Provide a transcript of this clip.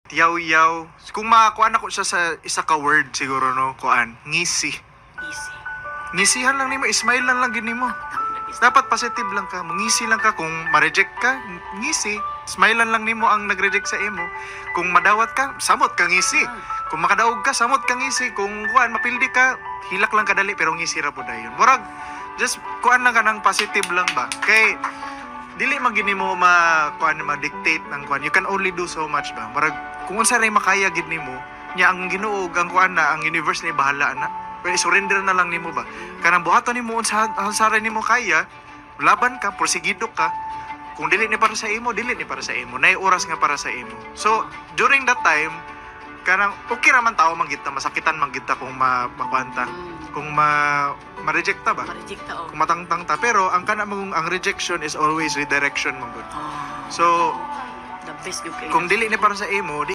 Yaw-yaw. Kung makuan ako siya sa isa ka word siguro no, kuan, ngisi. Easy. Ngisihan lang nimo, smile lang gid nimo. Dapat positive lang ka, mangisi lang ka. Kung ma-reject ka, ngisi. Smile lang nimo ang nag-reject sa imo. Kung madawat ka, samot ka ngisi. Kung makadaog ka, samot ka ngisi. Kung kuan mapildi ka, hilak lang kadali pero ngisi ra pud dayon. Murag just kuan lang ka ng positive lang ba. Kay dili man gid nimo kuan ma-dictate ng kuan. You can only do so much ba. Murag kung unsa ray makaya gid nimo, nya ang Ginoo ang kuan na ang universe ni bahala na. Pero surrender na lang nimo ba. Kanang buhaton nimo unsa ray nimo kaya, laban ka, porsigido ka. Kung dili ni para sa imo, dili ni para sa imo. Nay oras nga para sa imo. So, during that time, kanang okay ra man tao man kita, masakitan man kita kung makuanta. Kung ma-reject ta ba? Ma-reject ta o. Kung matangtang ta, pero ang kana mong ang rejection is always redirection man gud. Ah, So, the best you can. kung dili ni para sa imo,